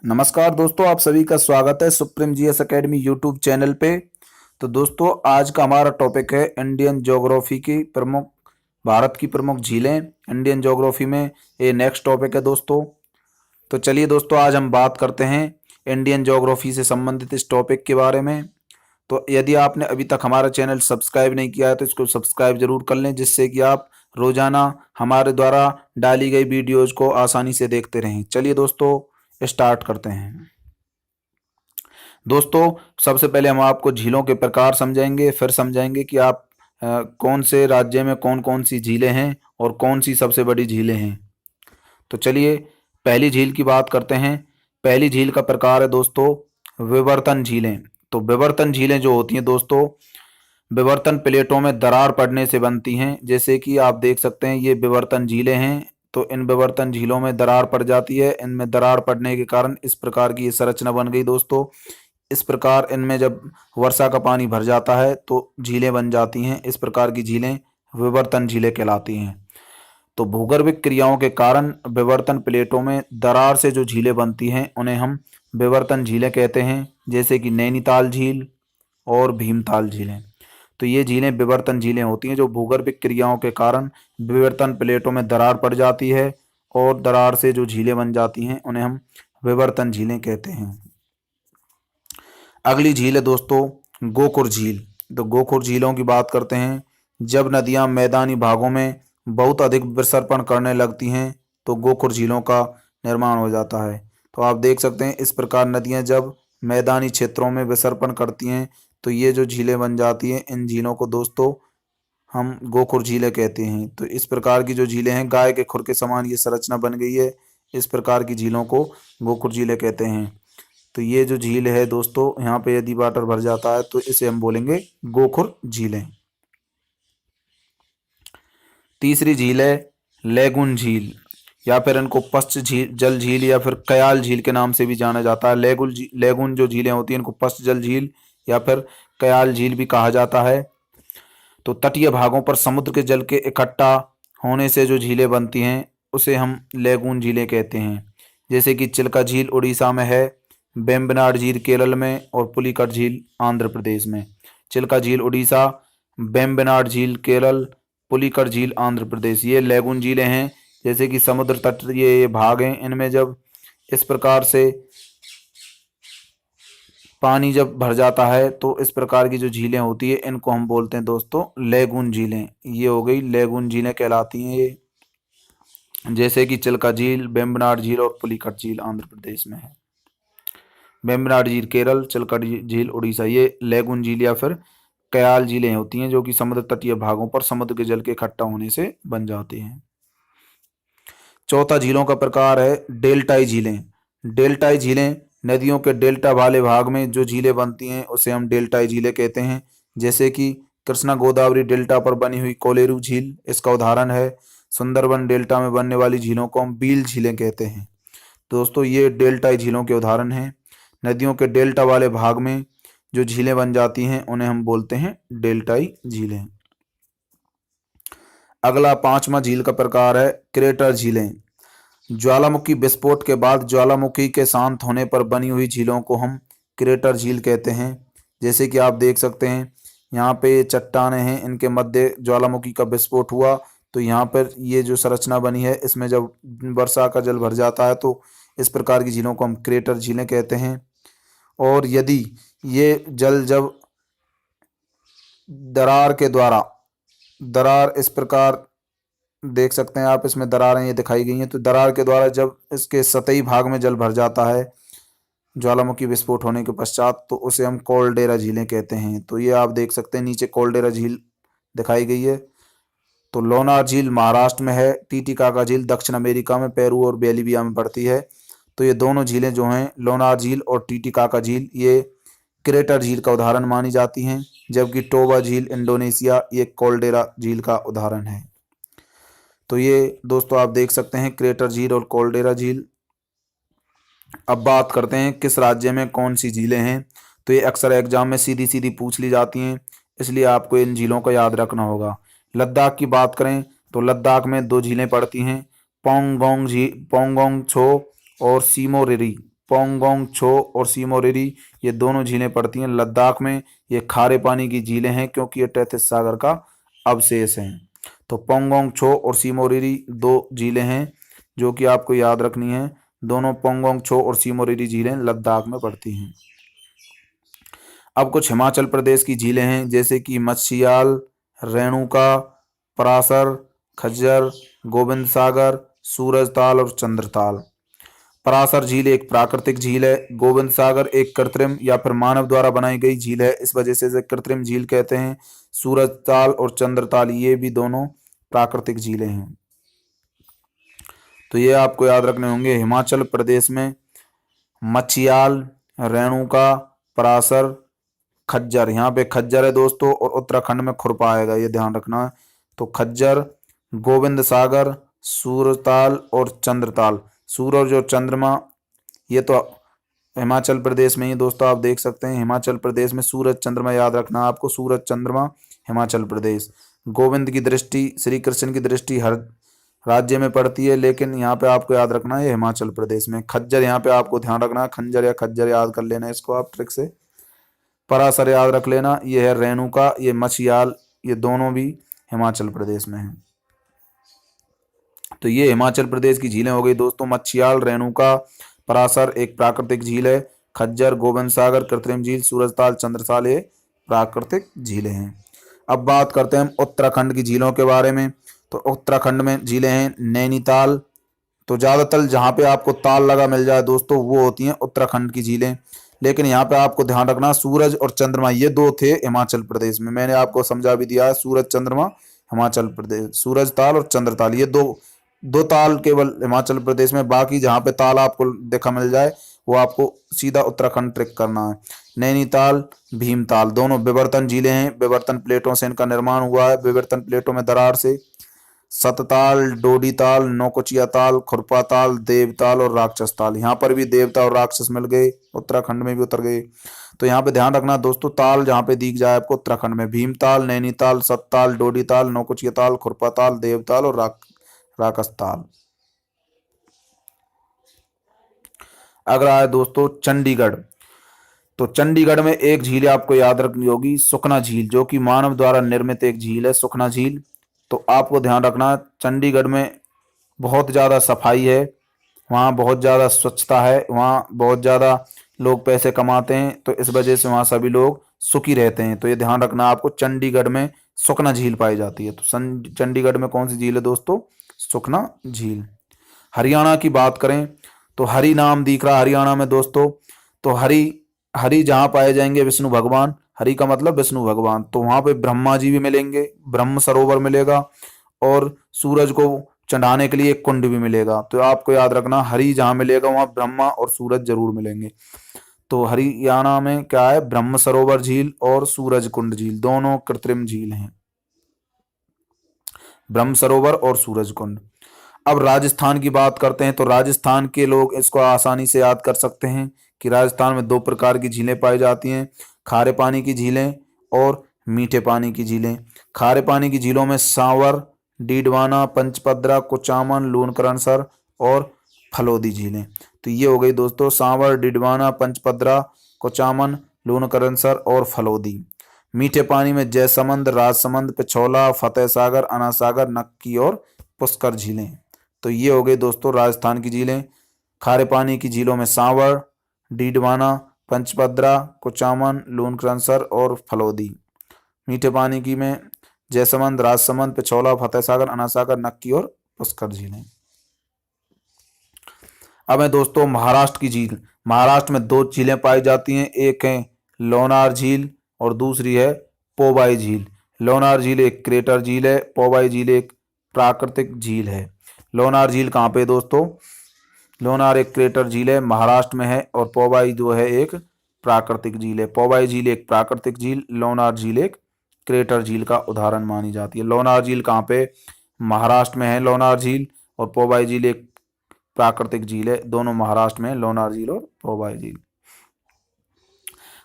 नमस्कार दोस्तों, आप सभी का स्वागत है supreme GS academy YouTube channel पे। तो दोस्तों, आज का हमारा टॉपिक है इंडियन ज्योग्राफी की प्रमुख भारत की प्रमुख झीलें इंडियन ज्योग्राफी में। ये नेक्स्ट टॉपिक है दोस्तों। तो चलिए दोस्तों, आज हम बात करते हैं इंडियन ज्योग्राफी से संबंधित इस टॉपिक के बारे में। तो यदि आपने अभी तक हमारा चैनल सब्सक्राइब नहीं किया है तो इसको सब्सक्राइब जरूर कर लें, जिससे कि आप रोजाना हमारे द्वारा डाली गई वीडियोज को आसानी से देखते रहें। चलिए दोस्तों, स्टार्ट करते हैं। दोस्तों, सबसे पहले हम आपको झीलों के प्रकार समझाएंगे, फिर समझाएंगे कि आप कौन से राज्य में कौन कौन सी झीलें हैं और कौन सी सबसे बड़ी झीलें हैं। तो चलिए पहली झील की बात करते हैं। पहली झील का प्रकार है दोस्तों विवर्तन झीलें। तो विवर्तन झीलें जो होती हैं दोस्तों, विवर्तन प्लेटों में दरार पड़ने से बनती हैं। जैसे कि आप देख सकते हैं, ये विवर्तन झीलें हैं। तो इन विवर्तन झीलों में दरार पड़ जाती है। इनमें दरार पड़ने के कारण इस प्रकार की ये संरचना बन गई दोस्तों। इस प्रकार इनमें जब वर्षा का पानी भर जाता है तो झीलें बन जाती हैं। इस प्रकार की झीलें विवर्तन झीलें कहलाती हैं। तो भूगर्भिक क्रियाओं के कारण विवर्तन प्लेटों में दरार से जो झीलें बनती हैं उन्हें हम विवर्तन झीलें कहते हैं। जैसे कि नैनीताल झील और भीमताल झीलें। तो ये झीलें विवर्तन झीलें होती हैं जो भूगर्भिक क्रियाओं के कारण विवर्तन प्लेटों में दरार पड़ जाती है और दरार से जो झीलें बन जाती हैं उन्हें हम विवर्तन झीलें कहते हैं। अगली झील है दोस्तों गोखुर झील। तो गोखुर झीलों की बात करते हैं। जब नदियां मैदानी भागों में बहुत अधिक विसर्पण करने लगती हैं तो गोखुर झीलों का निर्माण हो जाता है। तो आप देख सकते हैं, इस प्रकार नदियां जब मैदानी क्षेत्रों में विसर्पण करती हैं तो ये जो झीलें बन जाती हैं, इन झीलों को दोस्तों हम गोखुर झीलें कहते हैं। तो इस प्रकार की जो झीलें हैं, गाय के खुर के समान ये संरचना बन गई है। इस प्रकार की झीलों को गोखुर झीलें कहते हैं। तो ये जो झील है दोस्तों, यहाँ पे यदि वाटर भर जाता है तो इसे हम बोलेंगे गोखुर झीलें। तीसरी झील है लेगुन झील, या फिर इनको पश्च झील जल झील या फिर कयाल झील के नाम से भी जाना जाता है। लेगुन जो झीलें होती हैं इनको पश्च जल झील या फिर कयाल झील भी कहा जाता है। तो तटीय भागों पर समुद्र के जल के इकट्ठा होने से जो झीलें बनती हैं उसे हम लेगून झीलें कहते हैं। जैसे कि चिल्का झील उड़ीसा में है, वेम्बनाड झील केरल में और पुलिकट झील आंध्र प्रदेश में। चिल्का झील उड़ीसा, वेम्बनाड झील केरल, पुलिकट झील आंध्र प्रदेश, ये लेगून झीलें हैं। जैसे कि समुद्र तट ये भाग हैं, इनमें जब इस प्रकार से पानी जब भर जाता है तो इस प्रकार की जो झीलें होती है इनको हम बोलते हैं दोस्तों लेगून झीलें। ये हो गई लेगून झीलें कहलाती हैं ये। जैसे कि चिल्का झील, वेम्बनाड झील और पुलिकट झील आंध्र प्रदेश में है। वेम्बनाड झील केरल, चिल्का झील उड़ीसा, ये लेगून झील या फिर कयाल झीलें होती हैं जो कि समुद्र तटीय भागों पर समुद्र के जल के इकट्ठा होने से बन जाती हैं। चौथा झीलों का प्रकार है डेल्टाई झीलें। डेल्टाई झीलें नदियों के डेल्टा वाले भाग में जो झीलें बनती हैं उसे हम डेल्टाई झीलें कहते हैं। जैसे कि कृष्णा गोदावरी डेल्टा पर बनी हुई कोलेरू झील इसका उदाहरण है। सुंदरबन डेल्टा में बनने वाली झीलों को हम बील झीलें कहते हैं। दोस्तों, ये डेल्टाई झीलों के उदाहरण हैं। नदियों के डेल्टा वाले भाग में जो झीलें बन जाती हैं उन्हें हम बोलते हैं डेल्टाई झीलें। अगला पांचवा झील का प्रकार है क्रेटर झीलें। ज्वालामुखी विस्फोट के बाद ज्वालामुखी के शांत होने पर बनी हुई झीलों को हम क्रेटर झील कहते हैं। जैसे कि आप देख सकते हैं, यहाँ पे चट्टानें हैं, इनके मध्य ज्वालामुखी का विस्फोट हुआ तो यहाँ पर ये जो संरचना बनी है इसमें जब वर्षा का जल भर जाता है तो इस प्रकार की झीलों को हम क्रेटर झीलें कहते हैं। और यदि ये जल जब दरार के द्वारा दरार इस प्रकार देख सकते हैं आप, इसमें दरारें ये दिखाई गई हैं, तो दरार के द्वारा जब इसके सतही भाग में जल भर जाता है ज्वालामुखी विस्फोट होने के पश्चात तो उसे हम कोल्डेरा झीलें कहते हैं। तो ये आप देख सकते हैं नीचे कोल्डेरा झील दिखाई गई है। तो लोनार झील महाराष्ट्र में है। टीटीकाका झील दक्षिण अमेरिका में पेरू और बोलिविया में पड़ती है। तो ये दोनों झीलें जो हैं लोनार झील और टीटीकाका झील, ये क्रेटर झील का उदाहरण मानी जाती हैं। जबकि टोबा झील इंडोनेशिया, ये कोल्डेरा झील का उदाहरण है। तो ये दोस्तों आप देख सकते हैं क्रेटर झील और कोल्डेरा झील। अब बात करते हैं किस राज्य में कौन सी झीलें हैं। तो ये अक्सर एग्जाम में सीधी सीधी पूछ ली जाती हैं, इसलिए आपको इन झीलों को याद रखना होगा। लद्दाख की बात करें तो लद्दाख में दो झीलें पड़ती हैं, पोंगोंग झील, पोंगोंग छो और सीमोरिरी। पोंगोंग छो और सिमोरिरी ये दोनों झीलें पड़ती हैं लद्दाख में। ये खारे पानी की झीलें हैं क्योंकि ये तैतीस सागर का अवशेष हैं। तो पोंगोंग छो और सिमोरिरी दो झीलें हैं जो कि आपको याद रखनी है। दोनों पोंगोंग छो और सिमोरिरी झीलें लद्दाख में पड़ती हैं। अब कुछ हिमाचल प्रदेश की झीलें हैं जैसे कि मच्छियाल, रेणुका, परासर, खज्जर, गोविंद सागर, सूरजताल और चंद्रताल। परासर झील एक प्राकृतिक झील है। गोविंद सागर एक कृत्रिम या फिर मानव द्वारा बनाई गई झील है, इस वजह से इसे कृत्रिम झील कहते हैं। सूरजताल और चंद्रताल ये भी दोनों प्राकृतिक झीलें हैं। तो ये आपको याद रखने होंगे। हिमाचल प्रदेश में मच्छियाल, रेणुका, परासर, खज्जर, यहाँ पे खज्जर है दोस्तों, और उत्तराखंड में खुरपा आएगा, ये ध्यान रखना है। तो खज्जर, गोविंद सागर, सूरजताल और चंद्रताल। सूरज और चंद्रमा ये तो हिमाचल प्रदेश में ही दोस्तों आप देख सकते हैं। हिमाचल प्रदेश में सूरज चंद्रमा याद रखना आपको, सूरज चंद्रमा हिमाचल प्रदेश। गोविंद की दृष्टि, श्री कृष्ण की दृष्टि हर राज्य में पड़ती है, लेकिन यहाँ पे आपको याद रखना है हिमाचल प्रदेश में। खज्जर यहाँ पे आपको ध्यान रखना है, खंजर या खज्जर याद कर लेना इसको आप ट्रिक से। परासर याद रख लेना, ये है रेणुका, ये मछियाल, ये दोनों भी हिमाचल प्रदेश में हैं। तो ये हिमाचल प्रदेश की झीलें हो गई दोस्तों। मच्छियाल, रेणुका, परासर एक प्राकृतिक झील है। खज्जर, गोविंद सागर कृत्रिम झील, सूरजताल, चंद्रताल ये प्राकृतिक झीलें हैं। अब बात करते हैं हम उत्तराखंड की झीलों के बारे में। तो उत्तराखंड में झीलें हैं नैनीताल। तो ज़्यादातर जहाँ पे आपको ताल लगा मिल जाए दोस्तों वो होती हैं उत्तराखंड की झीलें, लेकिन यहाँ पे आपको ध्यान रखना सूरज और चंद्रमा ये दो थे हिमाचल प्रदेश में। मैंने आपको समझा भी दिया है, सूरज चंद्रमा हिमाचल प्रदेश, सूरज ताल और चंद्रताल ये दो ताल केवल हिमाचल प्रदेश में। बाकी जहाँ पे ताल आपको देखा मिल जाए वो आपको सीधा उत्तराखंड ट्रिक करना है। नैनीताल, भीमताल दोनों विवर्तन झीलें हैं। विवर्तन प्लेटों से इनका निर्माण हुआ है, विवर्तन प्लेटों में दरार से। सतताल, डोडीताल, नौकुचिया ताल, खुरपा ताल, देवताल और राक्षस ताल। यहाँ पर भी देवता और राक्षस मिल गए, उत्तराखंड में भी उतर गए। तो यहाँ पे ध्यान रखना दोस्तों, ताल जहाँ पे दिख जाए आपको उत्तराखंड में भीमताल, नैनीताल, सतताल, डोडीताल, नौकुचिया ताल, खुरपा ताल, देवताल और राक्षस ताल। अगला है दोस्तों चंडीगढ़। तो चंडीगढ़ में एक झील आपको याद रखनी होगी, सुखना झील, जो कि मानव द्वारा निर्मित एक झील है, सुखना झील। तो आपको ध्यान रखना चंडीगढ़ में बहुत ज़्यादा सफाई है, वहाँ बहुत ज़्यादा स्वच्छता है, वहाँ बहुत ज़्यादा लोग पैसे कमाते हैं, तो इस वजह से वहाँ सभी लोग सुखी रहते हैं। तो ये ध्यान रखना आपको, चंडीगढ़ में सुखना झील पाई जाती है। तो चंडीगढ़ में कौन सी झील है दोस्तों? सुखना झील। हरियाणा की बात करें तो हरि नाम दिख रहा हरियाणा में दोस्तों। तो हरि जहाँ पाए जाएंगे विष्णु भगवान, हरि का मतलब विष्णु भगवान, तो वहां पे ब्रह्मा जी भी मिलेंगे, ब्रह्म सरोवर मिलेगा, और सूरज को चढ़ाने के लिए एक कुंड भी मिलेगा। तो आपको याद रखना हरि जहाँ मिलेगा वहां ब्रह्मा और सूरज जरूर मिलेंगे। तो हरियाणा में क्या है? ब्रह्म सरोवर झील और सूरज कुंड झील, दोनों कृत्रिम झील हैं, ब्रह्म सरोवर और सूरज कुंड। अब राजस्थान की बात करते हैं। तो राजस्थान के लोग इसको आसानी से याद कर सकते हैं कि राजस्थान में दो प्रकार की झीलें पाई जाती हैं, खारे पानी की झीलें और मीठे पानी की झीलें। खारे पानी की झीलों में सांवर, डीडवाना, पंचपदरा, कुचामन, लूनकरणसर और फलोदी झीलें। तो ये हो गई दोस्तों सांवर, डीडवाना, पंचपदरा, कुचामन, लूनकरणसर और फलोदी। मीठे पानी में जयसमंद, राजसमंद, पिछौला, फतेह सागर, अना सागर, नक्की और पुष्कर झीलें। तो ये हो गई दोस्तों राजस्थान की झीलें। खारे पानी की झीलों में सांवर, डीडवाना, पंचपदरा, कुचामन, लूनकरणसर और फलोदी। मीठे पानी की में जयसमंद, राजसमंद, पिछौला, फतेह सागर, अना सागर, नक्की और पुष्कर झीलें। अब है दोस्तों महाराष्ट्र की झील। महाराष्ट्र में दो झीलें पाई जाती हैं, एक है लोनार झील और दूसरी है पोबाई झील। लोनार झील एक क्रेटर झील है, पोबाई झील एक प्राकृतिक झील है। लोनार झील कहाँ पे दोस्तों? लोनार एक क्रेटर झील है, महाराष्ट्र में है, और पोबाई जो है एक प्राकृतिक झील है। पोबाई झील एक प्राकृतिक झील, लोनार झील एक क्रेटर झील का उदाहरण मानी जाती है। लोनार झील कहाँ पे? महाराष्ट्र में है लोनार झील, और पोबाई झील एक प्राकृतिक झील है, दोनों महाराष्ट्र में है, लोनार झील और पोबाई झील।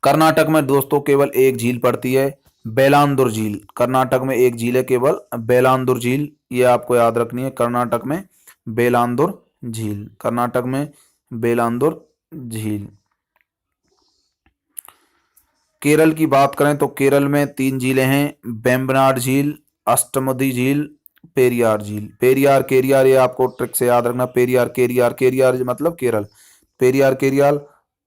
कर्नाटक में दोस्तों केवल एक झील पड़ती है, बेलांदुर झील। कर्नाटक में एक झील है केवल, बेलांदुर झील, ये आपको याद रखनी है। कर्नाटक में बेलांदुर झील, कर्नाटक में बेलांदुर झील। केरल की बात करें तो केरल में 3 झीलें हैं, वेम्बनाड झील, अष्टमुदी झील, पेरियार झील। पेरियार केरियार ये आपको ट्रिक से याद रखना, पेरियार केरियार, केरियार मतलब केरल, पेरियार केरियार,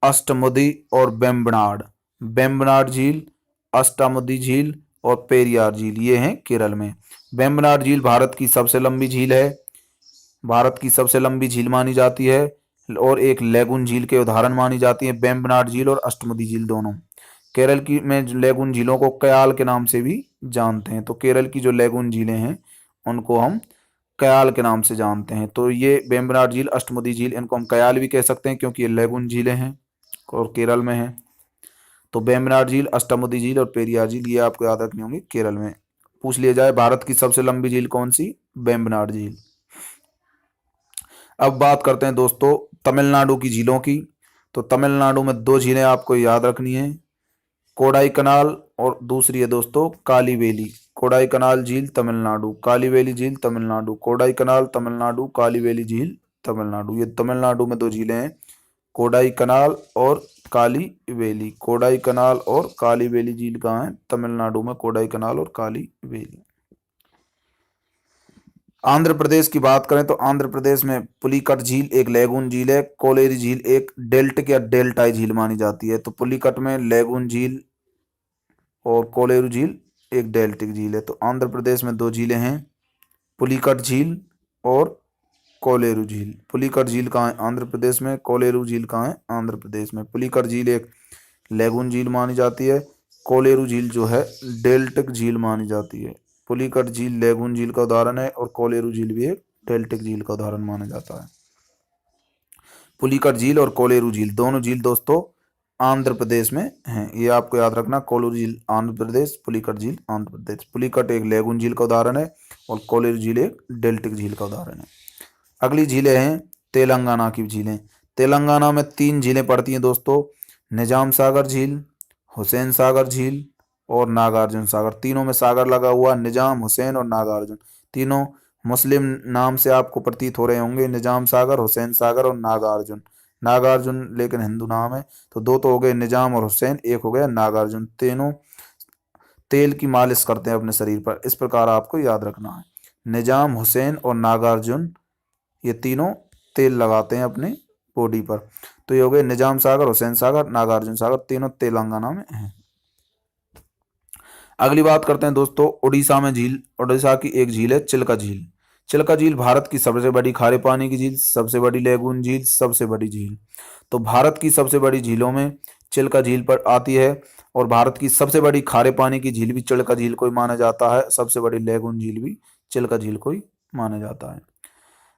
अष्टमुदी और वेम्बनाड। वेम्बनाड झील, अष्टमुदी झील और पेरियार झील ये हैं केरल में। वेम्बनाड झील भारत की सबसे लंबी झील है, भारत की सबसे लंबी झील मानी जाती है और एक लैगून झील के उदाहरण मानी जाती है वेम्बनाड झील और अष्टमुदी झील दोनों। केरल की में लैगून झीलों को कयाल के नाम से भी जानते हैं, तो केरल की जो लैगून झीलें हैं उनको हम कयाल के नाम से जानते हैं। तो ये वेम्बनाड झील, अष्टमुदी झील, इनको हम कयाल भी कह सकते हैं क्योंकि ये लैगून झीलें हैं और केरल में हैं। तो वेम्बनाड झील, अष्टमुदी झील और पेरियार झील ये आपको याद रखनी होंगी केरल में। पूछ लिया जाए भारत की सबसे लंबी झील कौन सी, वेम्बनाड झील। अब बात करते हैं दोस्तों तमिलनाडु की झीलों की। तो तमिलनाडु में 2 झीलें आपको याद रखनी है, कोडाई कनाल और दूसरी है दोस्तों कालीवेली। कोडाई कनाल झील तमिलनाडु, कालीवेली झील तमिलनाडु, कोडाई कनाल तमिलनाडु, कालीवेली झील तमिलनाडु। ये तमिलनाडु में 2 झीलें हैं, कोडाई कनाल और कालीवेली। कोडाई कनाल और कालीवेली झील कहाँ है, तमिलनाडु में, कोडाई कनाल और कालीवेली। आंध्र प्रदेश की बात करें तो आंध्र प्रदेश में पुलिकट झील एक लैगून झील है, कोलेरी झील एक डेल्टिक या डेल्टाई झील मानी जाती है। तो पुलिकट में लैगून झील और कोलेरू झील एक डेल्टिक झील है। तो आंध्र प्रदेश में 2 झीलें हैं, पुलिकट झील और कोलेरू झील। पुलिकट झील कहाँ है, आंध्र प्रदेश में, कोलेरू झील कहाँ है, आंध्र प्रदेश में। पुलिकट झील एक लैगून झील मानी जाती है, कोलेरू झील जो है डेल्टिक झील मानी जाती है। पुलिकट झील लैगून झील का उदाहरण है और कोलेरू झील भी एक डेल्टिक झील का उदाहरण माना जाता है। पुलिकट झील और कोलेरू झील दोनों झील दोस्तों आंध्र प्रदेश में हैं, ये आपको याद रखना। कोलेरू झील आंध्र प्रदेश, पुलिकट झील आंध्र प्रदेश। पुलिकट एक लैगून झील का उदाहरण है और कोलेरू झील एक डेल्टिक झील का उदाहरण है। अगली झीलें हैं तेलंगाना की झीलें। तेलंगाना में 3 झीलें पड़ती हैं दोस्तों, निजाम सागर झील, हुसैन सागर झील और नागार्जुन सागर। तीनों में सागर लगा हुआ, निजाम, हुसैन और नागार्जुन। तीनों मुस्लिम नाम से आपको प्रतीत हो रहे होंगे, निजाम सागर, हुसैन सागर और नागार्जुन। नागार्जुन लेकिन हिंदू नाम है। तो 2 तो हो गए निजाम और हुसैन, एक हो गया नागार्जुन। तीनों तेल की मालिश करते हैं अपने शरीर पर, इस प्रकार आपको याद रखना है। निजाम, हुसैन और नागार्जुन ये तीनों तेल लगाते हैं अपने बॉडी पर। तो ये हो गए निजाम सागर, हुसैन सागर, नागार्जुन सागर, तीनों तेलंगाना में हैं। अगली बात करते हैं दोस्तों उड़ीसा में झील। उड़ीसा की एक झील है चिल्का झील। चिल्का झील भारत की सबसे बड़ी खारे पानी की झील, सबसे बड़ी लैगून झील, सबसे बड़ी झील। तो भारत की सबसे बड़ी झीलों में चिल्का झील पर आती है और भारत की सबसे बड़ी खारे पानी की झील भी चिल्का झील को ही माना जाता है, सबसे बड़ी लैगून झील भी चिल्का झील को ही माना जाता है।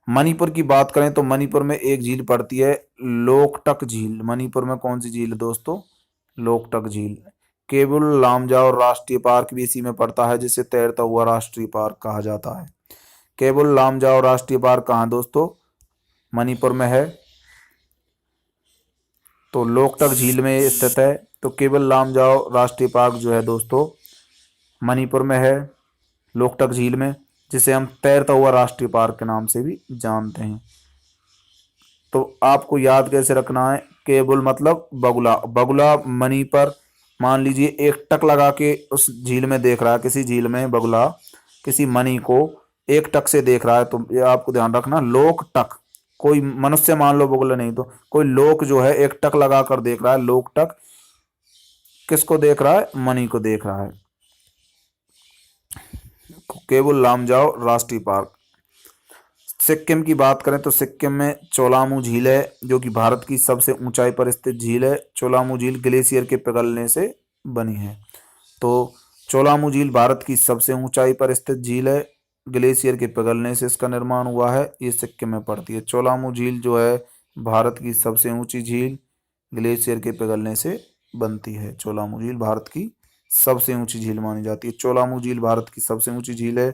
मणिपुर की बात करें तो मणिपुर में एक झील पड़ती है लोकटक झील। मणिपुर में कौन सी झील है दोस्तों, लोकटक झील। केबुल लामजाओ राष्ट्रीय पार्क भी इसी में पड़ता है, जिसे तैरता हुआ राष्ट्रीय पार्क कहा जाता है। केबुल लामजाओ राष्ट्रीय पार्क कहाँ दोस्तों, मणिपुर में है, तो लोकटक झील में स्थित है। तो केबुल लामजाओ राष्ट्रीय पार्क जो है दोस्तों मणिपुर में है, लोकटक झील में, जिसे हम तैरता हुआ राष्ट्रीय पार्क के नाम से भी जानते हैं। तो आपको याद कैसे रखना है, केबुल मतलब बगुला। बगुला मणि पर मान लीजिए एक टक लगा के उस झील में देख रहा है, किसी झील में बगुला किसी मणि को एक टक से देख रहा है, तो ये आपको ध्यान रखना लोक टक। कोई मनुष्य मान लो बगुला नहीं, तो कोई लोक जो है एक टक लगा कर देख रहा है, लोक टक किसको देख रहा है, मणि को देख रहा है। केबुल लामजाओ राष्ट्रीय पार्क। सिक्किम की बात करें तो सिक्किम में चोलामू झील है, जो कि भारत की सबसे ऊंचाई पर स्थित झील है। चोलामू झील ग्लेशियर के पिघलने से बनी है। तो चोलामू झील भारत की सबसे ऊंचाई पर स्थित झील है, ग्लेशियर के पिघलने से इसका निर्माण हुआ है। ये सिक्किम में पड़ती है। चोलामू झील जो है भारत की सबसे ऊंची झील, ग्लेशियर के पिघलने से बनती है। चोलामू झील भारत की सबसे ऊंची झील मानी जाती है। चोलामू झील भारत की सबसे ऊंची झील है,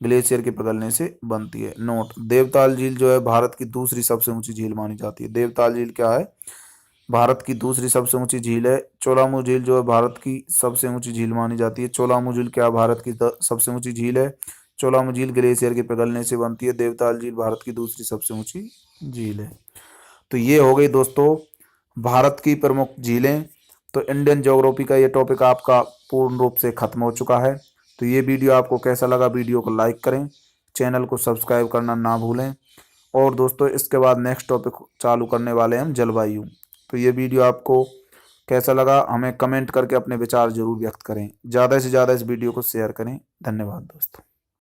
ग्लेशियर के पिघलने से बनती है। नोट, देवताल झील जो है भारत की दूसरी सबसे ऊंची झील मानी जाती है। देवताल झील क्या है, भारत की दूसरी सबसे ऊंची झील है। चोलामू झील जो है भारत की सबसे ऊंची झील मानी जाती है। चोलामू झील क्या भारत की सबसे ऊंची झील है, चोलामू झील ग्लेशियर के पिघलने से बनती है। देवताल झील भारत की दूसरी सबसे ऊंची झील है। तो ये हो गई दोस्तों भारत की प्रमुख झीलें। तो इंडियन ज्योग्राफी का ये टॉपिक आपका पूर्ण रूप से खत्म हो चुका है। तो ये वीडियो आपको कैसा लगा, वीडियो को लाइक करें, चैनल को सब्सक्राइब करना ना भूलें। और दोस्तों इसके बाद नेक्स्ट टॉपिक चालू करने वाले हैं हम जलवायु। तो ये वीडियो आपको कैसा लगा हमें कमेंट करके अपने विचार जरूर व्यक्त करें। ज़्यादा से ज़्यादा इस वीडियो को शेयर करें। धन्यवाद दोस्तों।